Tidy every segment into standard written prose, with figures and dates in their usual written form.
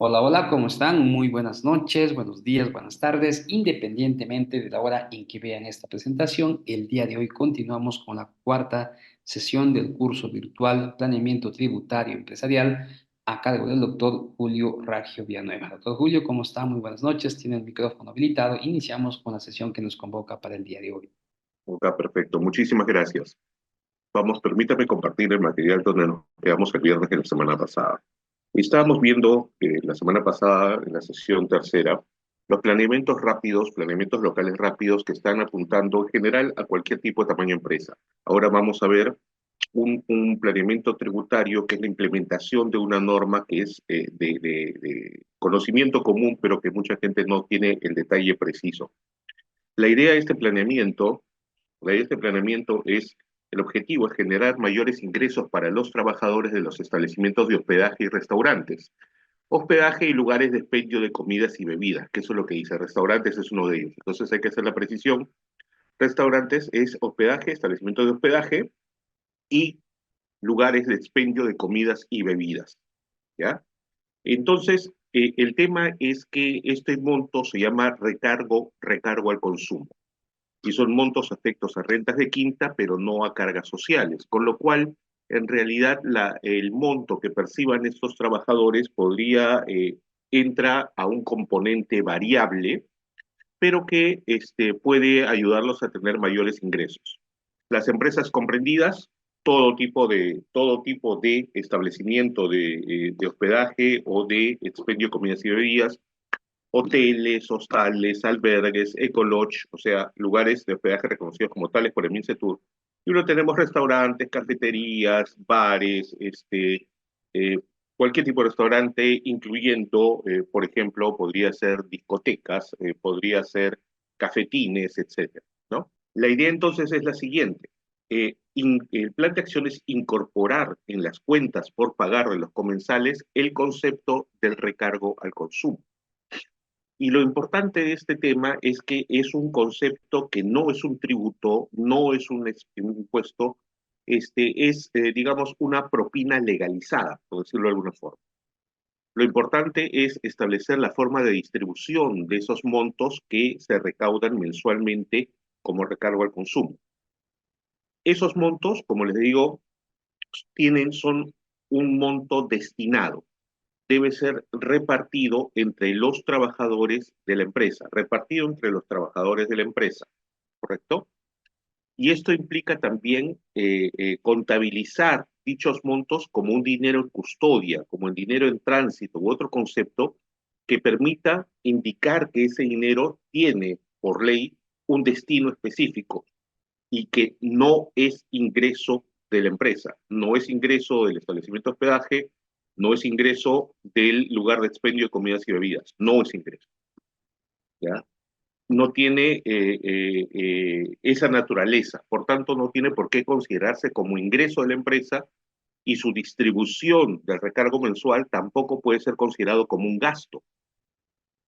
Hola, hola, ¿cómo están? Muy buenas noches, buenos días, buenas tardes. Independientemente de la hora en que vean esta presentación, el día de hoy continuamos con la cuarta sesión del curso virtual Planeamiento Tributario Empresarial a cargo del doctor Julio Raggio Villanueva. Doctor Julio, ¿cómo está? Muy buenas noches. Tiene el micrófono habilitado. Iniciamos con la sesión que nos convoca para el día de hoy. Ok, perfecto. Muchísimas gracias. Vamos, permítame compartir el material donde nos quedamos el viernes de la semana pasada. Estábamos viendo la semana pasada, en la sesión tercera, los planeamientos rápidos, planeamientos locales rápidos que están apuntando en general a cualquier tipo de tamaño de empresa. Ahora vamos a ver un planeamiento tributario que es la implementación de una norma que es de conocimiento común, pero que mucha gente no tiene el detalle preciso. La idea de este planeamiento este planeamiento el objetivo es generar mayores ingresos para los trabajadores de los establecimientos de hospedaje y restaurantes. Hospedaje y lugares de expendio de comidas y bebidas, que eso es lo que dice. Restaurantes es uno de ellos. Entonces hay que hacer la precisión. Restaurantes es hospedaje, establecimientos de hospedaje y lugares de expendio de comidas y bebidas. ¿Ya? Entonces, el tema es que este monto se llama recargo al consumo y son montos afectos a rentas de quinta, pero no a cargas sociales, con lo cual, en realidad, el monto que perciban estos trabajadores entra a un componente variable, pero que puede ayudarlos a tener mayores ingresos. Las empresas comprendidas, todo tipo de establecimiento de hospedaje o de expendio de comidas y bebidas, hoteles, hostales, albergues, ecolodge, o sea, lugares de hospedaje reconocidos como tales por el MINCETUR. Y luego tenemos restaurantes, cafeterías, bares, eh, cualquier tipo de restaurante, incluyendo, por ejemplo, podría ser discotecas, podría ser cafetines, etcétera, ¿no? La idea entonces es la siguiente. El plan de acción es incorporar en las cuentas por pagar de los comensales el concepto del recargo al consumo. Y lo importante de este tema es que es un concepto que no es un tributo, no es un impuesto, digamos, una propina legalizada, por decirlo de alguna forma. Lo importante es establecer la forma de distribución de esos montos que se recaudan mensualmente como recargo al consumo. Esos montos, como les digo, son un monto destinado, debe ser repartido entre los trabajadores de la empresa, repartido entre los trabajadores de la empresa, ¿correcto? Y esto implica también contabilizar dichos montos como un dinero en custodia, como el dinero en tránsito u otro concepto que permita indicar que ese dinero tiene por ley un destino específico y que no es ingreso de la empresa, no es ingreso del establecimiento de hospedaje, no es ingreso del lugar de expendio de comidas y bebidas, no es ingreso, ¿ya? No tiene esa naturaleza, por tanto no tiene por qué considerarse como ingreso de la empresa y su distribución del recargo mensual tampoco puede ser considerado como un gasto,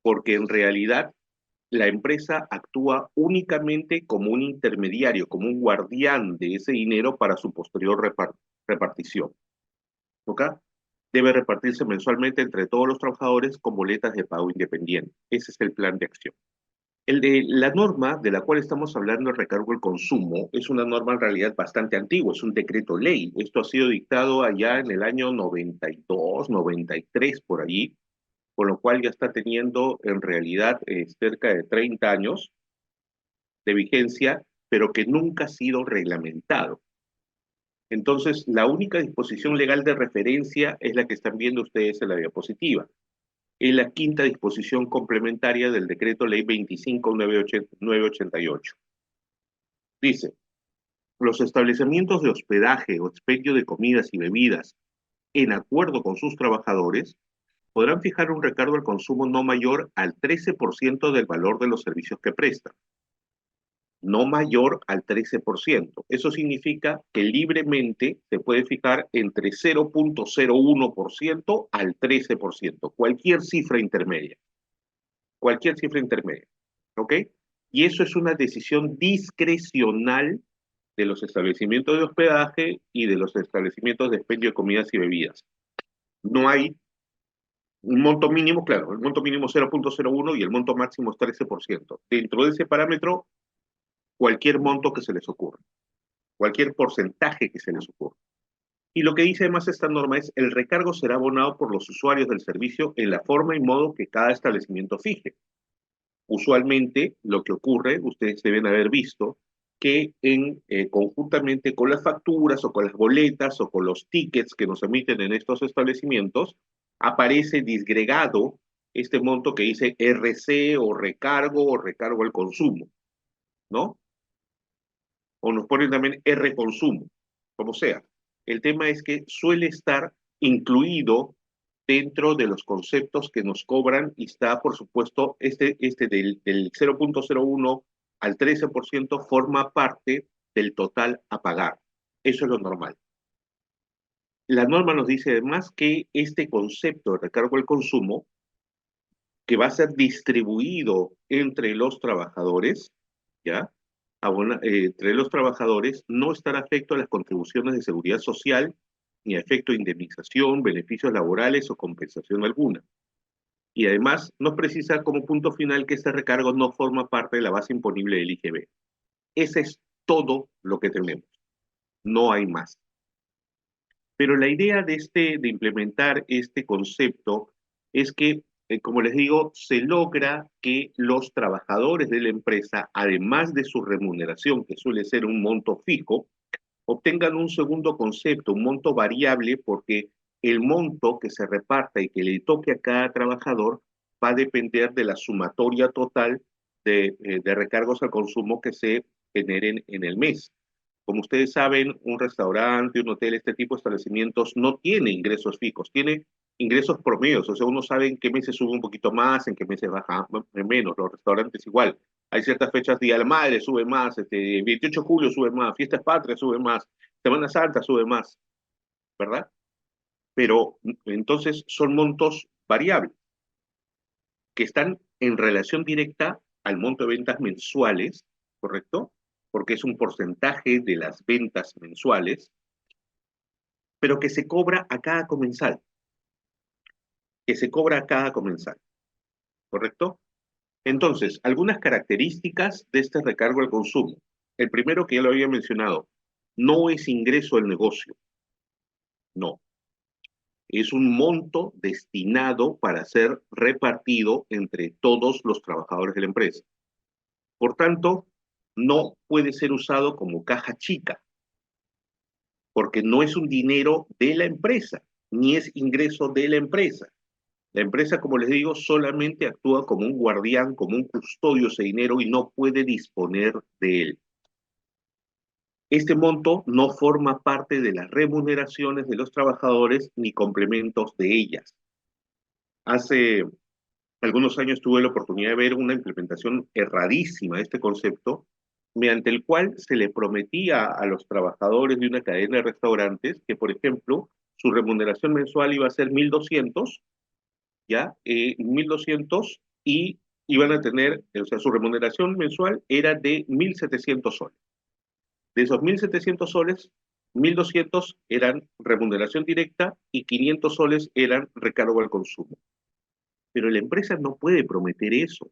porque en realidad la empresa actúa únicamente como un intermediario, como un guardián de ese dinero para su posterior repartición. ¿Ok? Debe repartirse mensualmente entre todos los trabajadores con boletas de pago independiente. Ese es el plan de acción. La norma de la cual estamos hablando, el recargo del consumo, es una norma en realidad bastante antigua, es un decreto ley. Esto ha sido dictado allá en el año 92, 93, por allí, con lo cual ya está teniendo en realidad cerca de 30 años de vigencia, pero que nunca ha sido reglamentado. Entonces, la única disposición legal de referencia es la que están viendo ustedes en la diapositiva. Es la quinta disposición complementaria del decreto ley 25.988. Dice, los establecimientos de hospedaje o expendio de comidas y bebidas, en acuerdo con sus trabajadores, podrán fijar un recargo al consumo no mayor al 13% del valor de los servicios que prestan, no mayor al 13%. Eso significa que libremente se puede fijar entre 0,01% al 13%, cualquier cifra intermedia, ¿ok? Y eso es una decisión discrecional de los establecimientos de hospedaje y de los establecimientos de expendio de comidas y bebidas. No hay Un monto mínimo, claro, el monto mínimo 0,01 y el monto máximo es 13%. Dentro de ese parámetro, cualquier monto que se les ocurra, cualquier porcentaje que se les ocurra. Y lo que dice además esta norma es, el recargo será abonado por los usuarios del servicio en la forma y modo que cada establecimiento fije. Usualmente lo que ocurre, ustedes deben haber visto, que conjuntamente con las facturas o con las boletas o con los tickets que nos emiten en estos establecimientos, aparece disgregado este monto que dice RC o recargo al consumo, ¿no? O nos ponen también R consumo, como sea. El tema es que suele estar incluido dentro de los conceptos que nos cobran y está, por supuesto, este del 0,01 al 13% forma parte del total a pagar. Eso es lo normal. La norma nos dice además que este concepto de recargo al consumo, que va a ser distribuido entre los trabajadores, ¿ya? Entre los trabajadores no estará afecto a las contribuciones de seguridad social, ni a efecto de indemnización, beneficios laborales o compensación alguna. Y además nos precisa como punto final que este recargo no forma parte de la base imponible del IGB. Ese es todo lo que tenemos, no hay más. Pero la idea de implementar este concepto es que, como les digo, se logra que los trabajadores de la empresa, además de su remuneración, que suele ser un monto fijo, obtengan un segundo concepto, un monto variable, porque el monto que se reparta y que le toque a cada trabajador va a depender de la sumatoria total de recargos al consumo que se generen en el mes. Como ustedes saben, un restaurante, un hotel, este tipo de establecimientos no tiene ingresos fijos, tiene ingresos promedios, o sea, uno sabe en qué meses sube un poquito más, en qué meses baja menos, los restaurantes igual. Hay ciertas fechas, Día de la Madre sube más, 28 de julio sube más, Fiestas Patrias sube más, Semana Santa sube más, ¿verdad? Pero entonces son montos variables que están en relación directa al monto de ventas mensuales, ¿correcto? Porque es un porcentaje de las ventas mensuales, pero que se cobra a cada comensal, que se cobra a cada comensal, ¿correcto? Entonces, algunas características de este recargo al consumo. El primero que ya lo había mencionado, no es ingreso al negocio, no. Es un monto destinado para ser repartido entre todos los trabajadores de la empresa. Por tanto, no puede ser usado como caja chica, porque no es un dinero de la empresa, ni es ingreso de la empresa. La empresa, como les digo, solamente actúa como un guardián, como un custodio de ese dinero y no puede disponer de él. Este monto no forma parte de las remuneraciones de los trabajadores ni complementos de ellas. Hace algunos años tuve la oportunidad de ver una implementación erradísima de este concepto, mediante el cual se le prometía a los trabajadores de una cadena de restaurantes que, por ejemplo, su remuneración mensual iba a ser 1.200, ¿ya? 1.200 y iban a tener, o sea, su remuneración mensual era de 1.700 soles. De esos 1.700 soles, 1.200 eran remuneración directa y 500 soles eran recargo al consumo. Pero la empresa no puede prometer eso,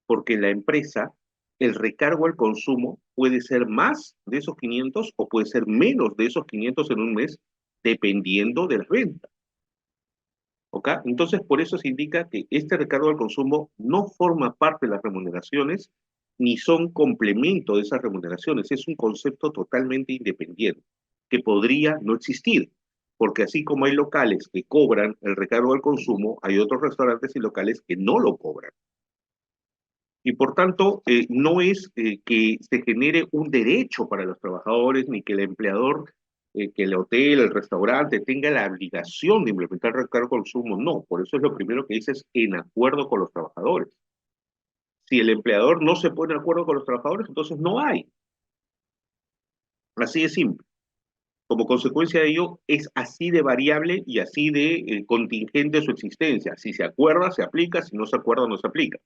porque la empresa, el recargo al consumo puede ser más de esos 500 o puede ser menos de esos 500 en un mes, dependiendo de las ventas. ¿Ok? Entonces, por eso se indica que este recargo al consumo no forma parte de las remuneraciones ni son complemento de esas remuneraciones. Es un concepto totalmente independiente que podría no existir, porque así como hay locales que cobran el recargo al consumo, hay otros restaurantes y locales que no lo cobran. Y por tanto, no es que se genere un derecho para los trabajadores ni que el empleador, que el hotel, el restaurante tenga la obligación de implementar el recargo al consumo. No, por eso es lo primero que dice es en acuerdo con los trabajadores. Si el empleador no se pone de acuerdo con los trabajadores, entonces no hay. Así de simple. Como consecuencia de ello, es así de variable y así de contingente su existencia. Si se acuerda, se aplica, si no se acuerda, no se aplica.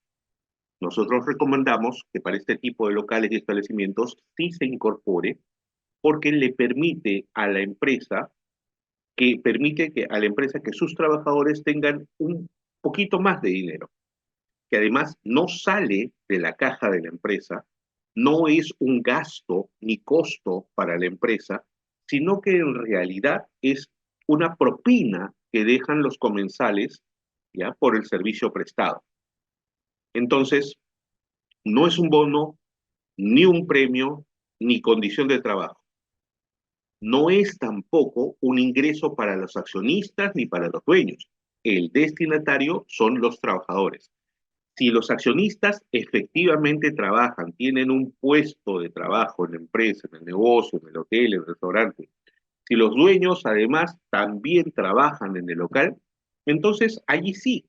Nosotros recomendamos que para este tipo de locales y establecimientos sí se incorpore porque le permite a la empresa que permite que, a la empresa que sus trabajadores tengan un poquito más de dinero, que además no sale de la caja de la empresa, no es un gasto ni costo para la empresa, sino que en realidad es una propina que dejan los comensales, ¿ya? Por el servicio prestado. Entonces, no es un bono, ni un premio, ni condición de trabajo. No es tampoco un ingreso para los accionistas ni para los dueños. El destinatario son los trabajadores. Si los accionistas efectivamente trabajan, tienen un puesto de trabajo en la empresa, en el negocio, en el hotel, en el restaurante, si los dueños además también trabajan en el local, entonces allí sí,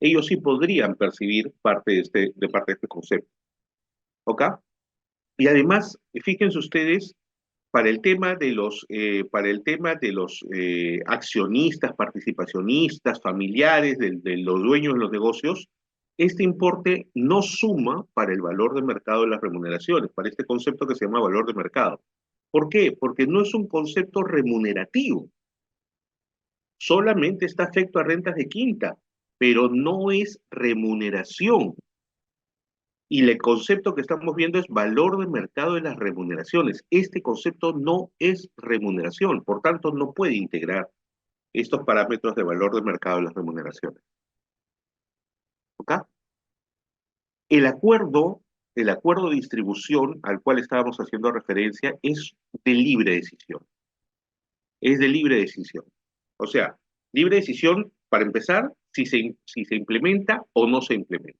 ellos sí podrían percibir parte de este concepto. ¿Ok? Y además, fíjense ustedes, para el tema de los accionistas, participacionistas, familiares de los dueños de los negocios, este importe no suma para el valor de mercado de las remuneraciones, para este concepto que se llama valor de mercado. ¿Por qué? Porque no es un concepto remunerativo, solamente está afecto a rentas de quinta, pero no es remuneración. Y el concepto que estamos viendo es valor de mercado de las remuneraciones. Este concepto no es remuneración, por tanto no puede integrar estos parámetros de valor de mercado de las remuneraciones. ¿Ok? El acuerdo, el acuerdo de distribución al cual estábamos haciendo referencia es de libre decisión. Es de libre decisión. O sea, libre decisión, para empezar, si se implementa o no se implementa.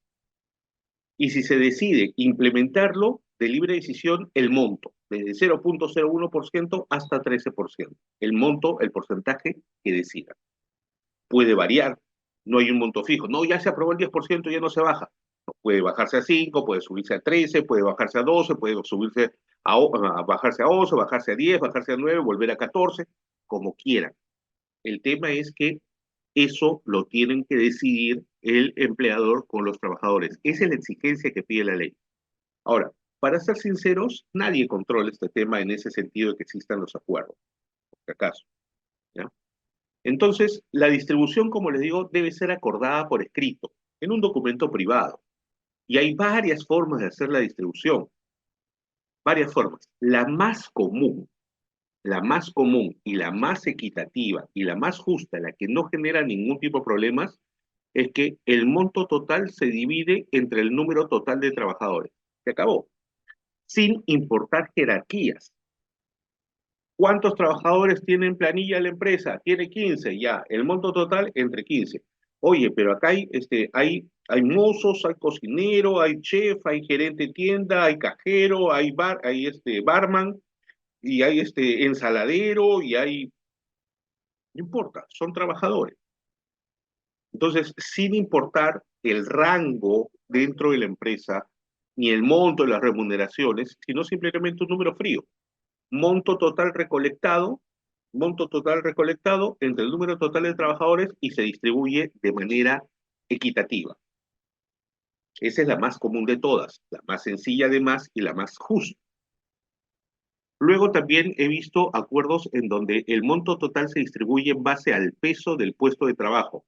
Y si se decide implementarlo, de libre decisión, el monto, desde 0,01% hasta 13%. El monto, el porcentaje que decida. Puede variar, no hay un monto fijo. No, ya se aprobó el 10%, ya no se baja. No, puede bajarse a 5, puede subirse a 13, puede bajarse a 12, puede subirse bajarse a 11, bajarse a 10, bajarse a 9, volver a 14, como quieran. El tema es que eso lo tienen que decidir el empleador con los trabajadores. Esa es la exigencia que pide la ley. Ahora, para ser sinceros, nadie controla este tema en ese sentido de que existan los acuerdos, por si acaso. ¿Ya? Entonces, la distribución, como les digo, debe ser acordada por escrito, en un documento privado. Y hay varias formas de hacer la distribución, varias formas. La más común y la más equitativa y la más justa, la que no genera ningún tipo de problemas, es que el monto total se divide entre el número total de trabajadores. Se acabó. Sin importar jerarquías. ¿Cuántos trabajadores tiene en planilla la empresa? Tiene 15, ya. El monto total entre 15. Oye, pero acá hay mozos, hay cocinero, hay chef, hay gerente de tienda, hay cajero, hay barman, y hay ensaladero, y hay... No importa, son trabajadores. Entonces, sin importar el rango dentro de la empresa, ni el monto de las remuneraciones, sino simplemente un número frío. Monto total recolectado, monto total recolectado entre el número total de trabajadores y se distribuye de manera equitativa. Esa es la más común de todas, la más sencilla además y la más justa. Luego también he visto acuerdos en donde el monto total se distribuye en base al peso del puesto de trabajo.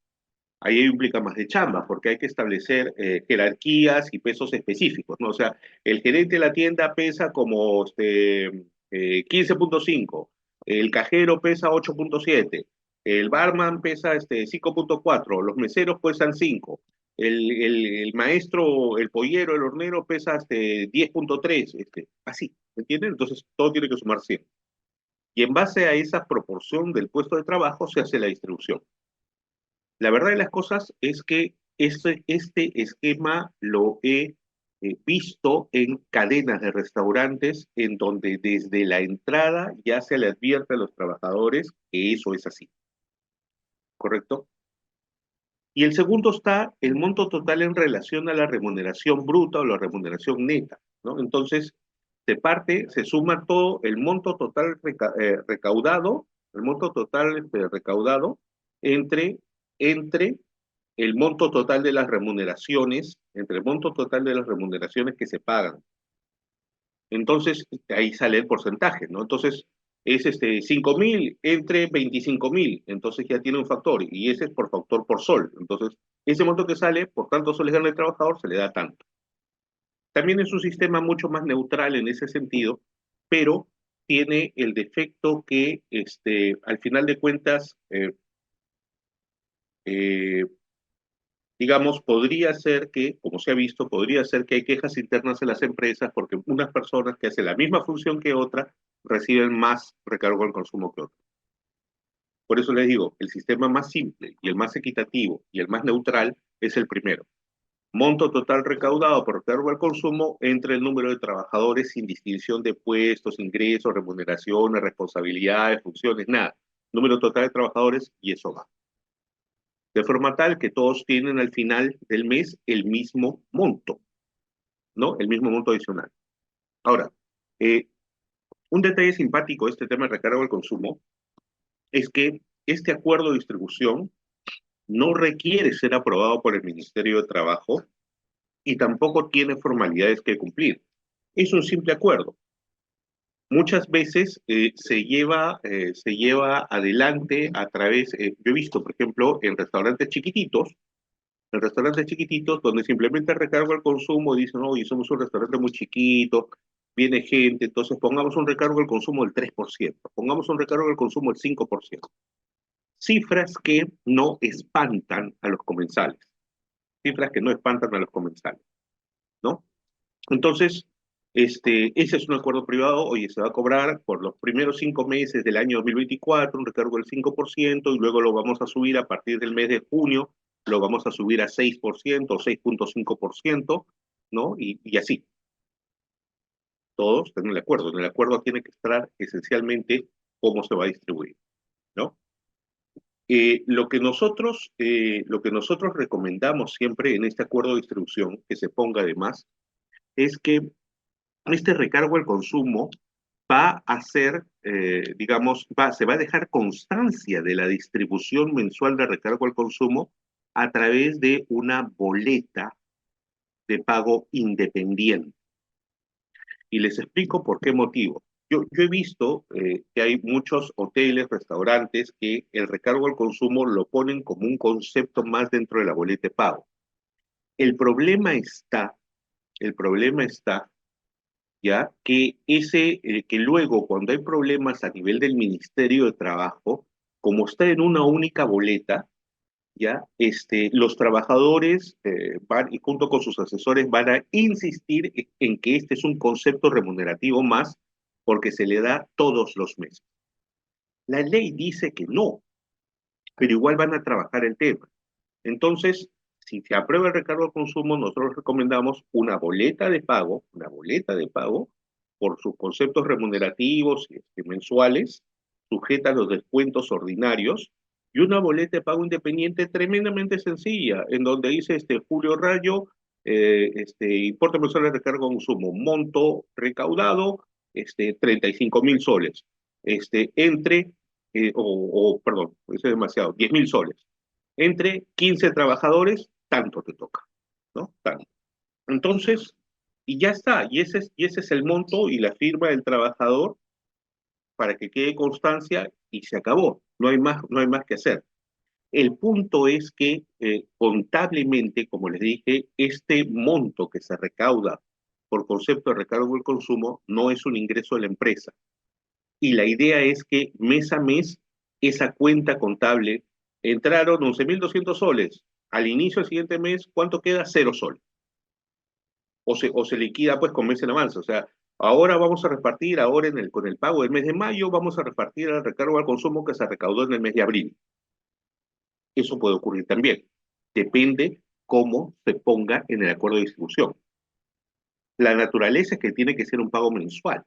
Ahí implica más de chamba, porque hay que establecer jerarquías y pesos específicos, ¿no? O sea, el gerente de la tienda pesa como 15,5, el cajero pesa 8,7, el barman pesa 5,4, los meseros pesan 5, el maestro, el pollero, el hornero pesa 10,3, así, ¿me entienden? Entonces todo tiene que sumar 100. Y en base a esa proporción del puesto de trabajo se hace la distribución. La verdad de las cosas es que este esquema lo he visto en cadenas de restaurantes en donde desde la entrada ya se le advierte a los trabajadores que eso es así, ¿correcto? Y el segundo está el monto total en relación a la remuneración bruta o la remuneración neta, ¿no? Entonces, se suma todo el monto total recaudado, el monto total recaudado entre, entre el monto total de las remuneraciones, entre el monto total de las remuneraciones que se pagan. Entonces, ahí sale el porcentaje, ¿no? Entonces, es 5.000 entre 25.000, entonces ya tiene un factor, y ese es por factor por sol. Entonces, ese monto que sale, por tantos soles gana el trabajador, se le da tanto. También es un sistema mucho más neutral en ese sentido, pero tiene el defecto que al final de cuentas, eh, digamos, podría ser que, como se ha visto, podría ser que hay quejas internas en las empresas porque unas personas que hacen la misma función que otra reciben más recargo al consumo que otras. Por eso les digo, el sistema más simple y el más equitativo y el más neutral es el primero. Monto total recaudado por recargo al consumo entre el número de trabajadores sin distinción de puestos, ingresos, remuneraciones, responsabilidades, funciones, nada. Número total de trabajadores y eso va. De forma tal que todos tienen al final del mes el mismo monto, ¿no? El mismo monto adicional. Ahora, eh, un detalle simpático de este tema de recargo al consumo es que este acuerdo de distribución no requiere ser aprobado por el Ministerio de Trabajo y tampoco tiene formalidades que cumplir. Es un simple acuerdo. Muchas veces se lleva adelante a través, yo he visto, por ejemplo, en restaurantes chiquititos donde simplemente recargo el consumo y dicen, oye, somos un restaurante muy chiquito, viene gente, entonces pongamos un recargo del consumo del 3%, pongamos un recargo del consumo del 5%. Cifras que no espantan a los comensales, cifras que no espantan a los comensales, ¿no? Entonces, ese es un acuerdo privado, oye, se va a cobrar por los primeros 5 meses del año 2024 un recargo del 5% y luego lo vamos a subir a partir del mes de junio, lo vamos a subir a 6% o 6,5%, ¿no? Y así, todos están en el acuerdo. En el acuerdo tiene que estar esencialmente cómo se va a distribuir, ¿no? Lo que nosotros recomendamos siempre en este acuerdo de distribución, que se ponga además, es que este recargo al consumo va a ser, digamos, se va a dejar constancia de la distribución mensual de recargo al consumo a través de una boleta de pago independiente. Y les explico por qué motivo. Yo he visto que hay muchos hoteles, restaurantes que el recargo al consumo lo ponen como un concepto más dentro de la boleta de pago. El problema está, el problema está ya que luego cuando hay problemas a nivel del Ministerio de Trabajo, como está en una única boleta, ya los trabajadores van y junto con sus asesores van a insistir en que este es un concepto remunerativo más porque se le da todos los meses. La ley dice que no, pero igual van a trabajar el tema. Entonces, si se aprueba el recargo al consumo, nosotros recomendamos una boleta de pago por sus conceptos remunerativos mensuales, sujeta a los descuentos ordinarios, y una boleta de pago independiente tremendamente sencilla, en donde dice Julio Rayo, importe mensual de recargo al consumo, monto recaudado, 35.000 soles, entre, perdón, eso es demasiado, 10.000 soles entre 15 trabajadores, tanto te toca, ¿no? Tanto. Entonces, y ya está, y ese es el monto y la firma del trabajador para que quede constancia y se acabó. No hay más que hacer. El punto es que contablemente, como les dije, este monto que se recauda por concepto de recargo del consumo no es un ingreso de la empresa. Y la idea es que mes a mes esa cuenta contable entraron 11.200 soles. Al inicio del siguiente mes, ¿cuánto queda? 0 soles. O se liquida pues con mes en avance. O sea, ahora vamos a repartir, ahora con el pago del mes de mayo, vamos a repartir el recargo al consumo que se recaudó en el mes de abril. Eso puede ocurrir también. Depende cómo se ponga en el acuerdo de distribución. La naturaleza es que tiene que ser un pago mensual.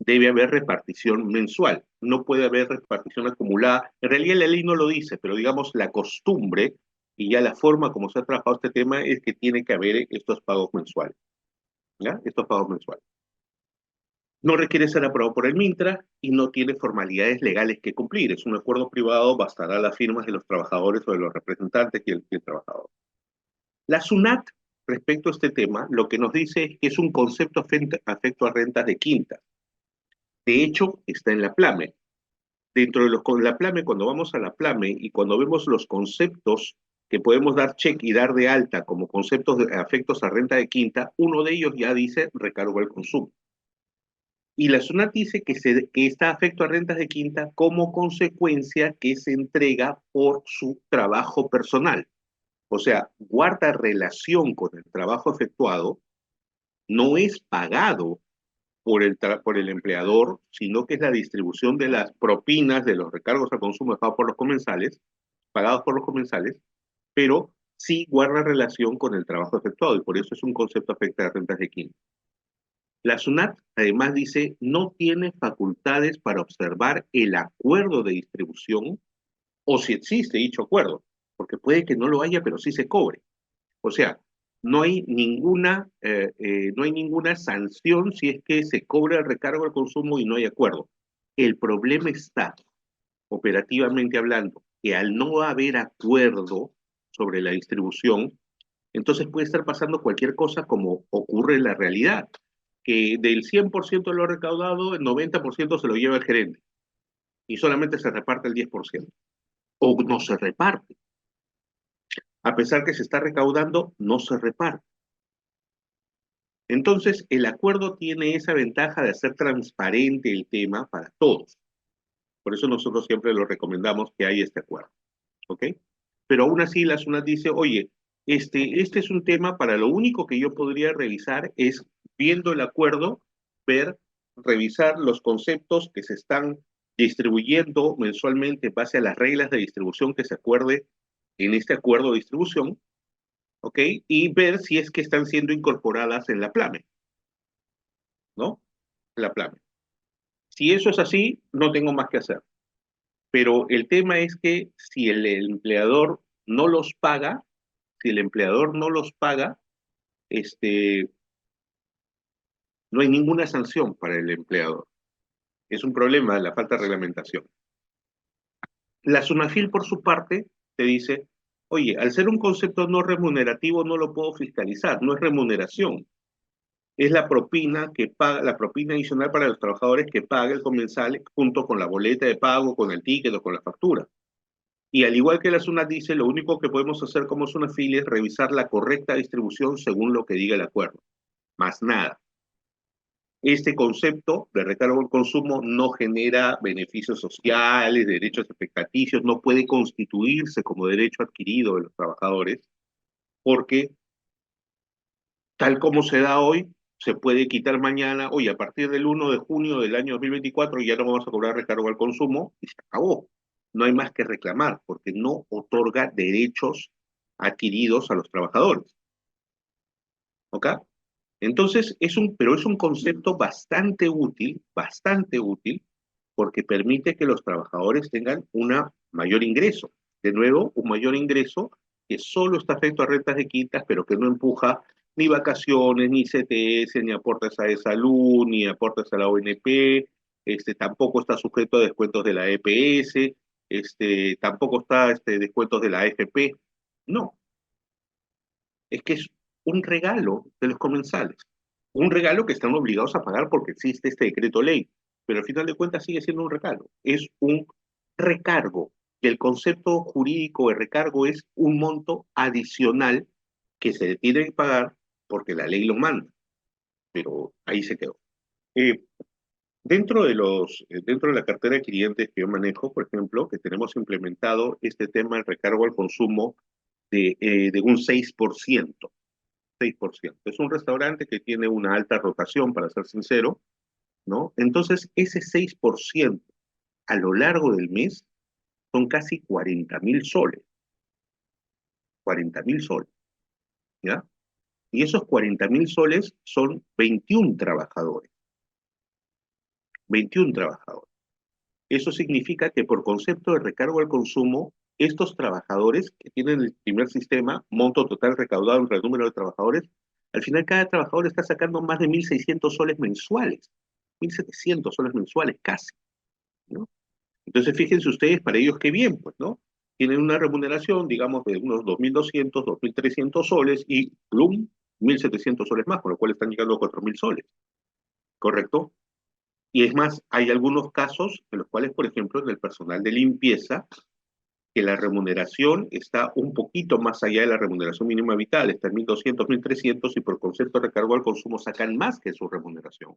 Debe haber repartición mensual, no puede haber repartición acumulada. En realidad la ley no lo dice, pero digamos la costumbre y ya la forma como se ha trabajado este tema es que tiene que haber estos pagos mensuales, ¿ya? Estos pagos mensuales. No requiere ser aprobado por el Mintra y no tiene formalidades legales que cumplir. Es un acuerdo privado, bastará las firmas de los trabajadores o de los representantes y el trabajador. La SUNAT, respecto a este tema, lo que nos dice es que es un concepto afecto a rentas de quinta. De hecho, está en la PLAME. Dentro de la PLAME, cuando vamos a la PLAME y cuando vemos los conceptos que podemos dar check y dar de alta como conceptos de afectos a renta de quinta, uno de ellos ya dice recargo al consumo. Y la SUNAT dice que está afecto a rentas de quinta como consecuencia que se entrega por su trabajo personal. O sea, guarda relación con el trabajo efectuado, no es pagado por el empleador, sino que es la distribución de las propinas de los recargos al consumo pagados por los comensales, pero sí guarda relación con el trabajo efectuado y por eso es un concepto afecta a rentas de quinta. La SUNAT además dice no tiene facultades para observar el acuerdo de distribución o si existe dicho acuerdo, porque puede que no lo haya, pero sí se cobre. O sea, no hay ninguna sanción si es que se cobra el recargo al consumo y no hay acuerdo. El problema está, operativamente hablando, que al no haber acuerdo sobre la distribución, entonces puede estar pasando cualquier cosa como ocurre en la realidad, que del 100% de lo recaudado, el 90% se lo lleva el gerente y solamente se reparte el 10%. O no se reparte. A pesar que se está recaudando, no se reparte. Entonces, el acuerdo tiene esa ventaja de hacer transparente el tema para todos. Por eso nosotros siempre lo recomendamos que haya este acuerdo. ¿Ok? Pero aún así la SUNAT dice, oye, este es un tema para lo único que yo podría revisar es viendo el acuerdo, ver, revisar los conceptos que se están distribuyendo mensualmente en base a las reglas de distribución que se acuerde en este acuerdo de distribución, ¿ok? Y ver si es que están siendo incorporadas en la PLAME, ¿no? La PLAME. Si eso es así, no tengo más que hacer. Pero el tema es que si el empleador no los paga, si el empleador no los paga, este, no hay ninguna sanción para el empleador. Es un problema la falta de reglamentación. La SUNAFIL, por su parte, te dice, oye, al ser un concepto no remunerativo no lo puedo fiscalizar, no es remuneración. Es la propina que paga, la propina adicional para los trabajadores que paga el comensal junto con la boleta de pago, con el ticket o con la factura. Y al igual que la SUNAT dice, lo único que podemos hacer como SUNAFIL es revisar la correcta distribución según lo que diga el acuerdo. Más nada. Este concepto de recargo al consumo no genera beneficios sociales, derechos expectativos, no puede constituirse como derecho adquirido de los trabajadores, porque tal como se da hoy, se puede quitar mañana, oye, a partir del 1 de junio del año 2024 ya no vamos a cobrar recargo al consumo y se acabó. No hay más que reclamar porque no otorga derechos adquiridos a los trabajadores. ¿Ok? Entonces, pero es un concepto bastante útil, porque permite que los trabajadores tengan un mayor ingreso. De nuevo, un mayor ingreso que solo está afecto a rentas de quintas, pero que no empuja ni vacaciones, ni CTS, ni aportes a salud, ni aportes a la ONP, tampoco está sujeto a descuentos de la EPS, tampoco está descuentos de la AFP. No, es que es un regalo de los comensales. Un regalo que están obligados a pagar porque existe este decreto ley, pero al final de cuentas sigue siendo un regalo. Es un recargo. El concepto jurídico de recargo es un monto adicional que se tiene que pagar porque la ley lo manda, pero ahí se quedó. Eh, dentro de la cartera de clientes que yo manejo, por ejemplo, que tenemos implementado este tema del recargo al consumo de un 6%. 6%. Es un restaurante que tiene una alta rotación, para ser sincero, ¿no? Entonces, ese 6% a lo largo del mes son casi 40.000 soles, 40.000 soles, ¿ya? Y esos 40.000 soles son 21 trabajadores, 21 trabajadores. Eso significa que por concepto de recargo al consumo, estos trabajadores que tienen el primer sistema, monto total recaudado entre el número de trabajadores, al final cada trabajador está sacando más de 1.600 soles mensuales, 1.700 soles mensuales casi, ¿no? Entonces fíjense ustedes, para ellos qué bien, pues, ¿no? Tienen una remuneración, digamos, de unos 2.200, 2.300 soles y plum, 1.700 soles más, con lo cual están llegando a 4.000 soles, ¿correcto? Y es más, hay algunos casos en los cuales, por ejemplo, en el personal de limpieza, que la remuneración está un poquito más allá de la remuneración mínima vital, está en 1.200, 1.300 y por concepto de recargo al consumo sacan más que su remuneración.